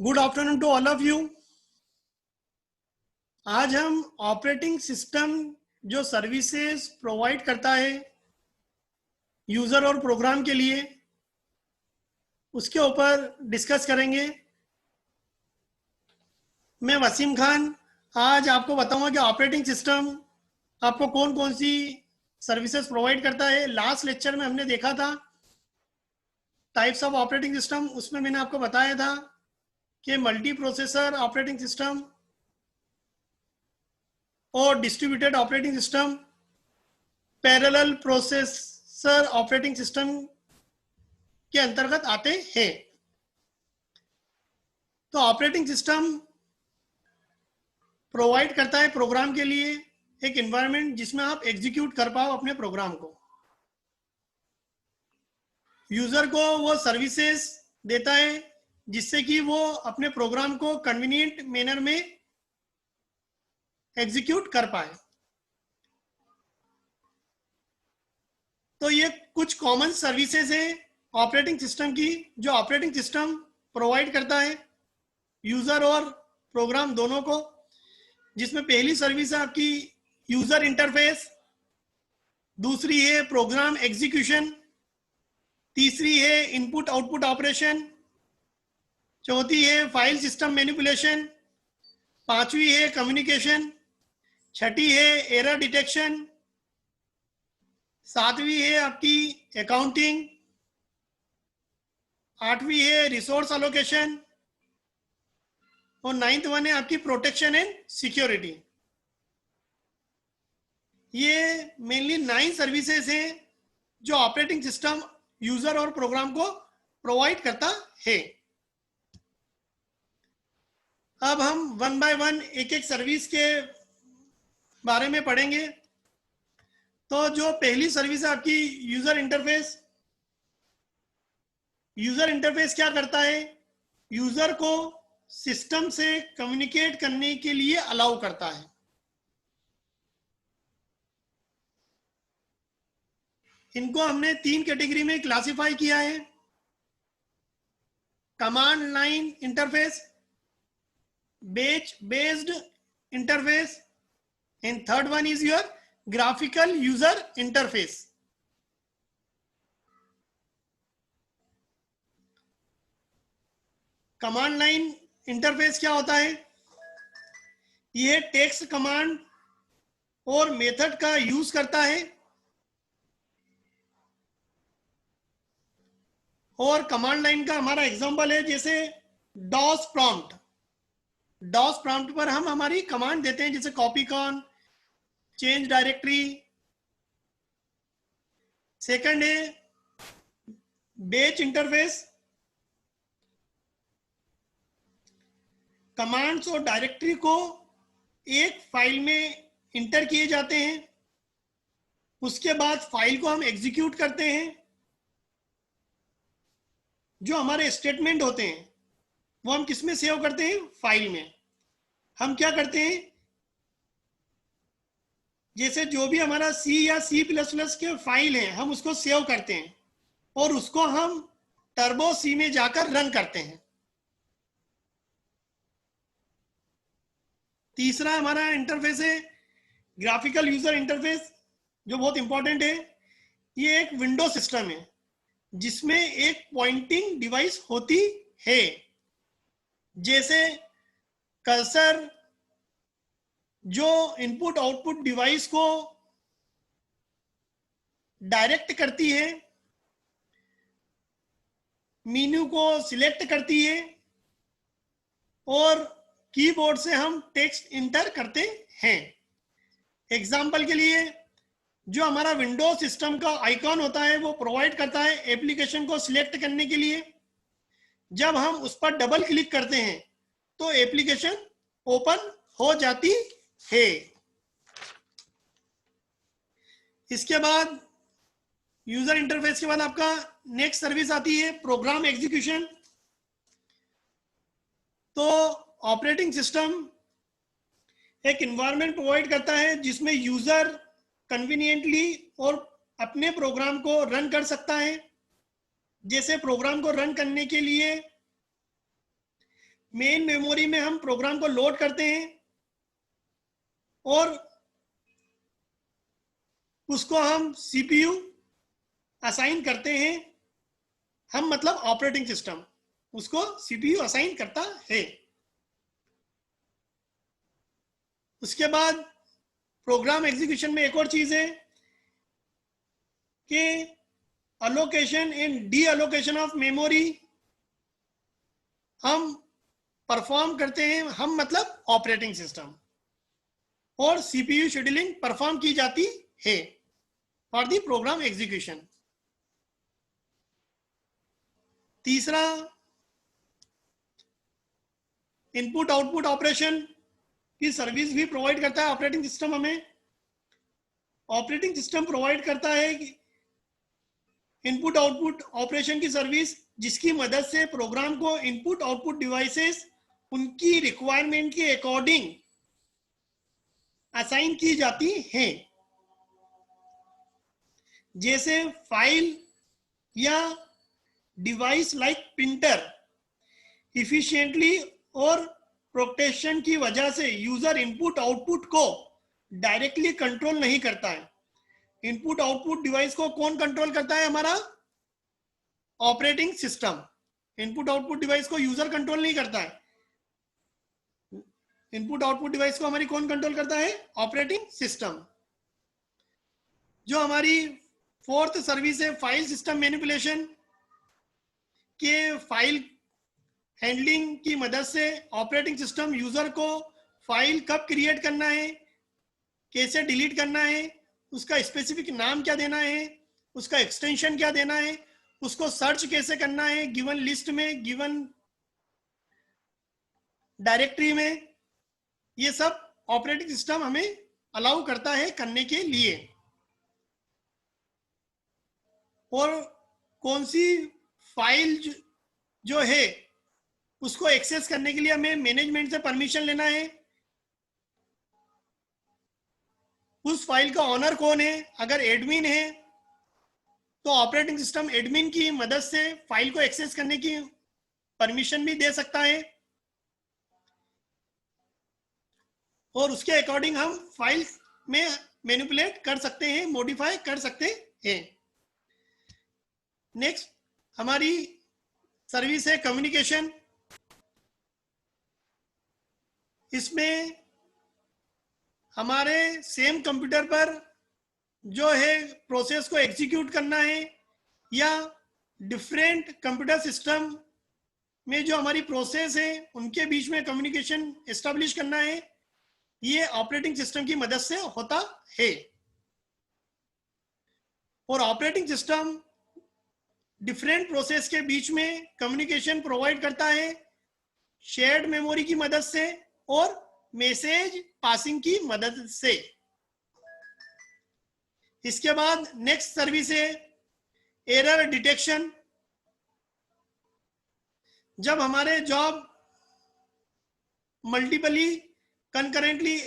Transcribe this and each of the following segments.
Good afternoon to all of you. आज हम operating system जो सर्विसेज प्रोवाइड करता है यूज़र और प्रोग्राम के लिए, उसके ऊपर डिस्कस करेंगे। मैं वसीम खान आज आपको बताऊंगा कि ऑपरेटिंग सिस्टम आपको कौन कौन सी सर्विसेज प्रोवाइड करता है। लास्ट लेक्चर में हमने देखा था टाइप्स ऑफ ऑपरेटिंग सिस्टम। उसमें मैंने आपको बताया था कि मल्टी प्रोसेसर ऑपरेटिंग सिस्टम और distributed operating system, parallel processor operating system के अंतर्गत आते हैं। तो ऑपरेटिंग सिस्टम प्रोवाइड करता है प्रोग्राम के लिए एक एनवायरनमेंट जिसमें आप एग्जीक्यूट कर पाओ अपने प्रोग्राम को। यूजर को वो सर्विसेज देता है जिससे कि वो अपने प्रोग्राम को कन्वीनियंट मैनर में एग्जीक्यूट कर पाए। तो ये कुछ कॉमन सर्विसेज हैं ऑपरेटिंग सिस्टम की जो ऑपरेटिंग सिस्टम प्रोवाइड करता है यूजर और प्रोग्राम दोनों को, जिसमें पहली सर्विस है आपकी यूजर इंटरफेस, दूसरी है प्रोग्राम एग्जीक्यूशन, तीसरी है इनपुट आउटपुट ऑपरेशन, चौथी है फाइल सिस्टम मैनिपुलेशन, पांचवी है कम्युनिकेशन, छठी है एरर डिटेक्शन, सातवीं है आपकी अकाउंटिंग, आठवीं है रिसोर्स एलोकेशन और नाइन्थ वन है आपकी प्रोटेक्शन एंड सिक्योरिटी। ये मेनली 9 सर्विसेज हैं जो ऑपरेटिंग सिस्टम यूजर और प्रोग्राम को प्रोवाइड करता है। अब हम वन बाय वन एक एक सर्विस के बारे में पढ़ेंगे। तो जो पहली सर्विस है आपकी यूजर इंटरफेस। यूजर इंटरफेस क्या करता है? यूजर को सिस्टम से कम्युनिकेट करने के लिए अलाउ करता है। इनको हमने 3 कैटेगरी में क्लासिफाई किया है। Command line interface, batch based interface, and third one is your graphical user interface. Command line interface क्या होता है? यह टेक्स्ट कमांड और मेथड का यूज करता है और कमांड लाइन का हमारा एग्जांपल है जैसे डॉस प्रॉम्प्ट। डॉस प्रॉम्प्ट पर हम हमारी कमांड देते हैं जैसे copy con, change directory. Second है बैच इंटरफेस। कमांड्स और डायरेक्टरी को एक फाइल में इंटर किए जाते हैं, उसके बाद फाइल को हम एग्जीक्यूट करते हैं। जो हमारे स्टेटमेंट होते हैं वो हम किस में सेव करते हैं? फाइल में। हम क्या करते हैं, जैसे जो भी हमारा C या C++ के फाइल है हम उसको सेव करते हैं और उसको हम टर्बो C में जाकर रन करते हैं। तीसरा हमारा इंटरफेस है ग्राफिकल यूजर इंटरफेस, जो बहुत इंपॉर्टेंट है। ये एक विंडो सिस्टम है जिसमें एक पॉइंटिंग डिवाइस होती है, जैसे कर्सर जो इनपुट आउटपुट डिवाइस को डायरेक्ट करती है, मेन्यू को सिलेक्ट करती है और कीबोर्ड से हम टेक्स्ट इंटर करते हैं। एग्जाम्पल के लिए जो हमारा विंडो सिस्टम का आइकॉन होता है वो प्रोवाइड करता है एप्लीकेशन को सिलेक्ट करने के लिए। जब हम उस पर डबल क्लिक करते हैं तो एप्लीकेशन ओपन हो जाती है। इसके बाद यूजर इंटरफेस के बाद आपका नेक्स्ट सर्विस आती है प्रोग्राम एग्जीक्यूशन। तो ऑपरेटिंग सिस्टम एक एनवायरनमेंट प्रोवाइड करता है जिसमें यूजर कन्वीनियंटली और अपने प्रोग्राम को रन कर सकता है। जैसे प्रोग्राम को रन करने के लिए मेन मेमोरी में हम प्रोग्राम को लोड करते हैं और उसको हम सीपीयू असाइन करते हैं। हम मतलब ऑपरेटिंग सिस्टम उसको सीपीयू असाइन करता है। उसके बाद प्रोग्राम एग्जीक्यूशन में एक और चीज है कि allocation and D allocation of memory हम परफॉर्म करते हैं। हम मतलब ऑपरेटिंग सिस्टम, और सीपीयू शेड्यूलिंग परफॉर्म की जाती है फॉर द प्रोग्राम एग्जीक्यूशन। तीसरा, इनपुट आउटपुट ऑपरेशन की सर्विस भी प्रोवाइड करता है ऑपरेटिंग सिस्टम। हमें ऑपरेटिंग सिस्टम प्रोवाइड करता है इनपुट आउटपुट ऑपरेशन की सर्विस, जिसकी मदद से प्रोग्राम को इनपुट आउटपुट डिवाइसेस उनकी रिक्वायरमेंट के अकॉर्डिंग असाइन की जाती हैं। जैसे फाइल या डिवाइस लाइक प्रिंटर इफिशिएंटली और प्रोटेक्शन की वजह से यूजर इनपुट आउटपुट को डायरेक्टली कंट्रोल नहीं करता है। इनपुट आउटपुट डिवाइस को कौन कंट्रोल करता है? हमारा operating system. Input output device को यूजर कंट्रोल नहीं करता है। इनपुट आउटपुट डिवाइस को हमारी कौन कंट्रोल करता है? Operating system. जो हमारी फोर्थ सर्विस है फाइल सिस्टम मैनिपुलेशन, के फाइल हैंडलिंग की मदद से ऑपरेटिंग सिस्टम यूजर को फाइल कब क्रिएट करना है, कैसे डिलीट करना है, उसका स्पेसिफिक नाम क्या देना है, उसका एक्सटेंशन क्या देना है, उसको सर्च कैसे करना है गिवन लिस्ट में, गिवन डायरेक्टरी में, ये सब ऑपरेटिंग सिस्टम हमें अलाउ करता है करने के लिए। और कौन सी फाइल जो है उसको एक्सेस करने के लिए हमें मैनेजमेंट से परमिशन लेना है, उस फाइल का ऑनर कौन है। अगर एडमिन है तो ऑपरेटिंग सिस्टम एडमिन की मदद से फाइल को एक्सेस करने की परमिशन भी दे सकता है, और उसके अकॉर्डिंग हम फाइल में मैनिपुलेट कर सकते हैं, मॉडिफाई कर सकते हैं। नेक्स्ट हमारी सर्विस है कम्युनिकेशन। इसमें हमारे सेम कंप्यूटर पर जो है प्रोसेस को एग्जीक्यूट करना है, या डिफरेंट कंप्यूटर सिस्टम में जो हमारी प्रोसेस है उनके बीच में कम्युनिकेशन एस्टेब्लिश करना है, ये ऑपरेटिंग सिस्टम की मदद से होता है। और ऑपरेटिंग सिस्टम डिफरेंट प्रोसेस के बीच में कम्युनिकेशन प्रोवाइड करता है शेयर्ड मेमोरी की मदद से और मैसेज पासिंग की मदद से। इसके बाद नेक्स्ट सर्विस है एरर डिटेक्शन। जब हमारे जॉब मल्टीपली कंकरेंटली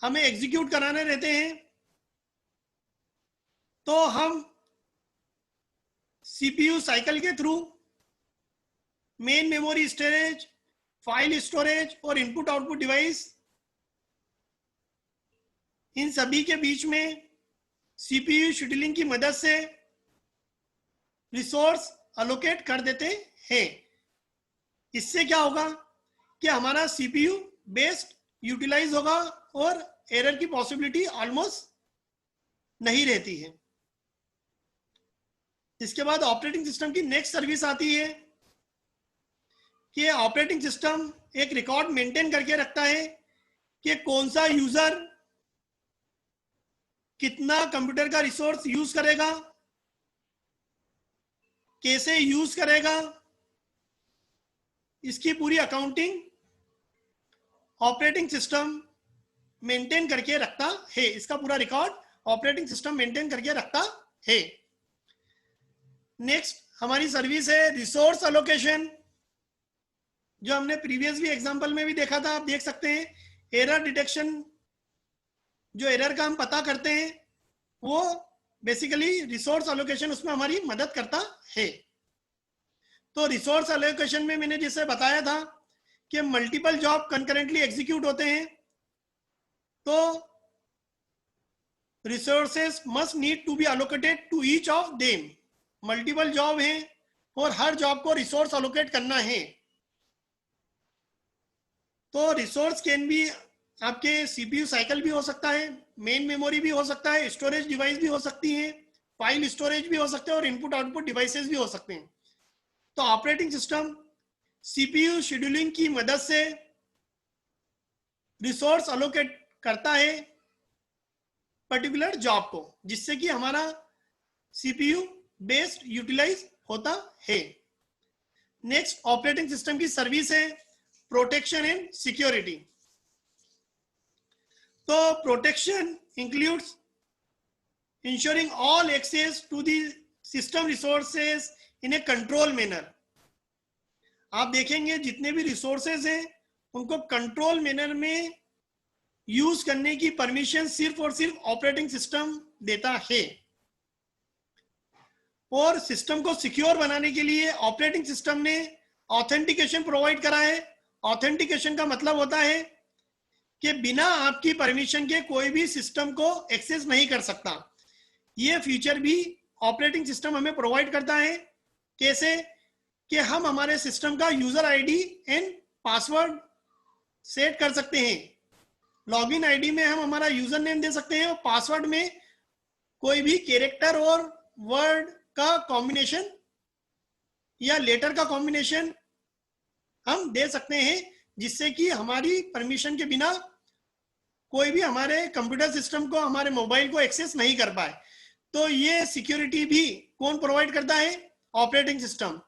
हमें एग्जीक्यूट कराने रहते हैं, तो हम सीपीयू साइकिल के through main memory storage, file storage और इनपुट आउटपुट डिवाइस, इन सभी के बीच में सीपीयू शेड्यूलिंग की मदद से रिसोर्स अलोकेट कर देते हैं। इससे क्या होगा कि हमारा सीपीयू बेस्ड यूटिलाइज होगा और एरर की पॉसिबिलिटी ऑलमोस्ट नहीं रहती है। इसके बाद ऑपरेटिंग सिस्टम की नेक्स्ट सर्विस आती है कि ऑपरेटिंग सिस्टम एक रिकॉर्ड मेंटेन करके रखता है कि कौन सा यूजर कितना कंप्यूटर का रिसोर्स यूज करेगा, कैसे यूज करेगा, इसकी पूरी अकाउंटिंग ऑपरेटिंग सिस्टम मेंटेन करके रखता है। इसका पूरा रिकॉर्ड ऑपरेटिंग सिस्टम मेंटेन करके रखता है। नेक्स्ट हमारी सर्विस है रिसोर्स अलोकेशन, जो हमने प्रीवियस भी एग्जांपल में भी देखा था। आप देख सकते हैं एरर डिटेक्शन, जो एरर का हम पता करते हैं वो बेसिकली रिसोर्स अलोकेशन उसमें हमारी मदद करता है। तो रिसोर्स अलोकेशन में मैंने जैसे बताया था कि मल्टीपल जॉब कंकरेंटली एग्जीक्यूट होते हैं, तो resources must need to be allocated to each of them. Multiple job हैं और हर जॉब को रिसोर्स अलोकेट करना है। तो रिसोर्स कैन बी आपके सीपीयू साइकिल भी हो सकता है, मेन मेमोरी भी हो सकता है, स्टोरेज डिवाइस भी हो सकती है, फाइल स्टोरेज भी हो सकते हैं और इनपुट आउटपुट डिवाइसेस भी हो सकते हैं। तो ऑपरेटिंग सिस्टम सीपीयू शेड्यूलिंग की मदद से रिसोर्स अलोकेट करता है पर्टिकुलर जॉब को, जिससे कि हमारा सीपीयू बेस्ड यूटिलाइज होता है। नेक्स्ट ऑपरेटिंग सिस्टम की सर्विस है प्रोटेक्शन एंड सिक्योरिटी। तो protection includes ensuring all access to the system resources in a control manner। आप देखेंगे जितने भी रिसोर्सेज हैं उनको कंट्रोल मैनर में यूज करने की परमिशन सिर्फ और सिर्फ ऑपरेटिंग सिस्टम देता है। और सिस्टम को सिक्योर बनाने के लिए ऑपरेटिंग सिस्टम ने ऑथेंटिकेशन प्रोवाइड करा है। ऑथेंटिकेशन का मतलब होता है कि बिना आपकी परमिशन के कोई भी सिस्टम को एक्सेस नहीं कर सकता। ये फीचर भी ऑपरेटिंग सिस्टम हमें प्रोवाइड करता है। कैसे कि हम हमारे सिस्टम का user ID and password set कर सकते हैं। लॉगिन आईडी में हम हमारा यूजर नेम दे सकते हैं और पासवर्ड में कोई भी कैरेक्टर और वर्ड का कॉम्बिनेशन या लेटर का कॉम्बिनेशन हम दे सकते हैं, जिससे कि हमारी परमिशन के बिना कोई भी हमारे कंप्यूटर सिस्टम को, हमारे मोबाइल को एक्सेस नहीं कर पाए। तो ये सिक्योरिटी भी कौन प्रोवाइड करता है? Operating system.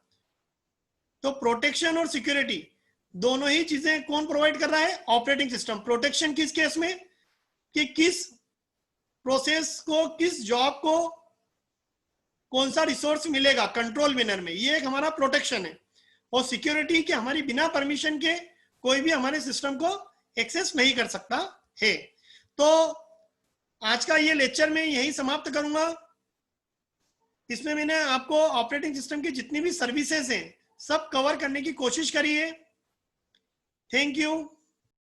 तो प्रोटेक्शन और सिक्योरिटी दोनों ही चीजें कौन प्रोवाइड कर रहा है? Operating system. प्रोटेक्शन किस केस में? कि किस प्रोसेस को, किस जॉब को कौन सा रिसोर्स मिलेगा कंट्रोल मैनर में, ये एक हमारा प्रोटेक्शन है। और सिक्योरिटी कि हमारी बिना परमिशन के कोई भी हमारे सिस्टम को एक्सेस नहीं कर सकता है। तो आज का ये लेक्चर मैं यही समाप्त करूंगा। इसमें मैंने आपको ऑपरेटिंग सिस्टम की जितनी भी सर्विसेज हैं सब कवर करने की कोशिश करी है। Thank you.